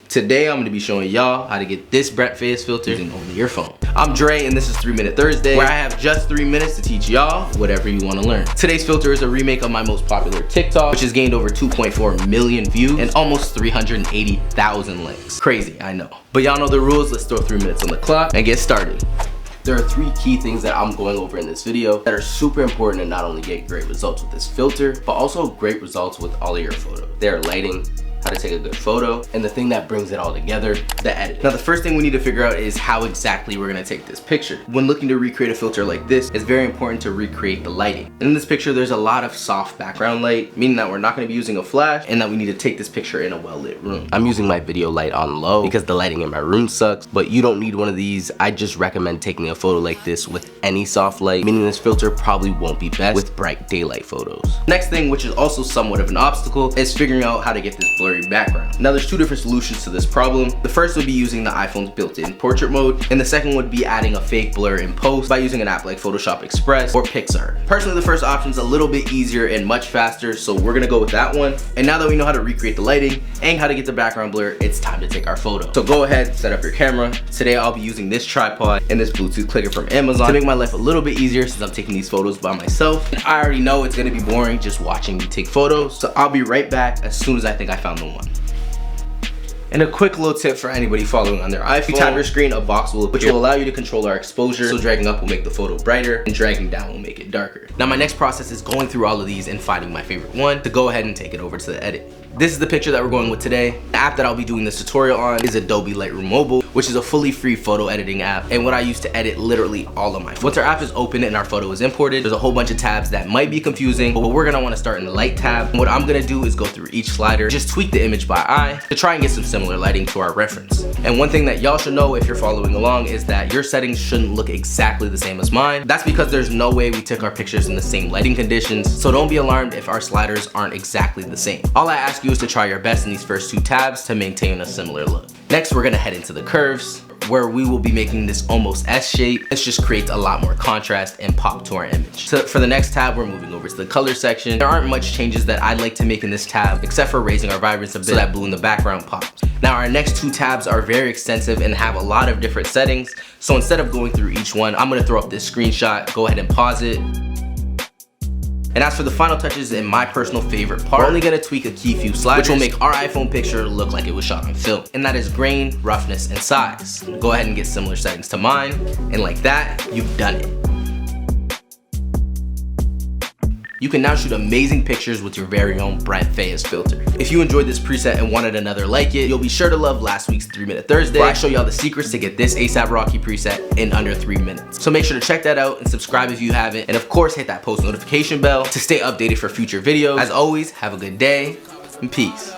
Today I'm going to be showing y'all how to get this Brent Faiyaz filter using only your phone. I'm Dre and this is 3 Minute Thursday, where I have just 3 minutes to teach y'all whatever you want to learn. Today's filter is a remake of my most popular TikTok, which has gained over 2.4 million views and almost 380,000 likes. Crazy, I know. But y'all know the rules. Let's throw 3 minutes on the clock and get started. There are 3 key things that I'm going over in this video that are super important to not only get great results with this filter, but also great results with all of your photos. They are lighting, how to take a good photo, and the thing that brings it all together, the edit. Now the first thing we need to figure out is how exactly we're gonna take this picture. When looking to recreate a filter like this, it's very important to recreate the lighting. And in this picture, there's a lot of soft background light, meaning that we're not gonna be using a flash and that we need to take this picture in a well-lit room. I'm using my video light on low because the lighting in my room sucks, but you don't need one of these. I just recommend taking a photo like this with any soft light, meaning this filter probably won't be best with bright daylight photos. Next thing, which is also somewhat of an obstacle, is figuring out how to get this blurry background. Now there's 2 different solutions to this problem. The first would be using the iPhone's built-in portrait mode, and the second would be adding a fake blur in post by using an app like Photoshop Express or Pixar. Personally, the first option is a little bit easier and much faster, so we're gonna go with that one. And now that we know how to recreate the lighting and how to get the background blur, it's time to take our photo. So go ahead, set up your camera. Today I'll be using this tripod and this Bluetooth clicker from Amazon to make my life a little bit easier since I'm taking these photos by myself. And I already know it's gonna be boring just watching me take photos, so I'll be right back as soon as I think I found the one. And a quick little tip for anybody following on their iPhone: you tap your screen, a box will appear, which will allow you to control our exposure. So dragging up will make the photo brighter and dragging down will make it darker. Now my next process is going through all of these and finding my favorite one to go ahead and take it over to the edit. This is the picture that we're going with today. The app that I'll be doing this tutorial on is Adobe Lightroom Mobile, which is a fully free photo editing app and what I use to edit literally all of my photos. Once our app is open and our photo is imported, there's a whole bunch of tabs that might be confusing, but we're gonna wanna start in the light tab. And what I'm gonna do is go through each slider, just tweak the image by eye to try and get some similar lighting to our reference. And one thing that y'all should know if you're following along is that your settings shouldn't look exactly the same as mine. That's because there's no way we took our pictures in the same lighting conditions, so don't be alarmed if our sliders aren't exactly the same. All I ask you is to try your best in these first 2 tabs to maintain a similar look. Next, we're gonna head into the curves, where we will be making this almost S shape. This just creates a lot more contrast and pop to our image. So for the next tab, we're moving over to the color section. There aren't much changes that I'd like to make in this tab, except for raising our vibrance a bit so that blue in the background pops. Now our next 2 tabs are very extensive and have a lot of different settings. So instead of going through each one, I'm gonna throw up this screenshot, go ahead and pause it. And as for the final touches and my personal favorite part, we're only gonna tweak a key few sliders, which will make our iPhone picture look like it was shot on film. And that is grain, roughness, and size. Go ahead and get similar settings to mine, and like that, you've done it. You can now shoot amazing pictures with your very own Brent Faiyaz filter. If you enjoyed this preset and wanted another like it, you'll be sure to love last week's 3 Minute Thursday, where I show y'all the secrets to get this ASAP Rocky preset in under 3 minutes. So make sure to check that out and subscribe if you haven't, and of course hit that post notification bell to stay updated for future videos. As always, have a good day and peace.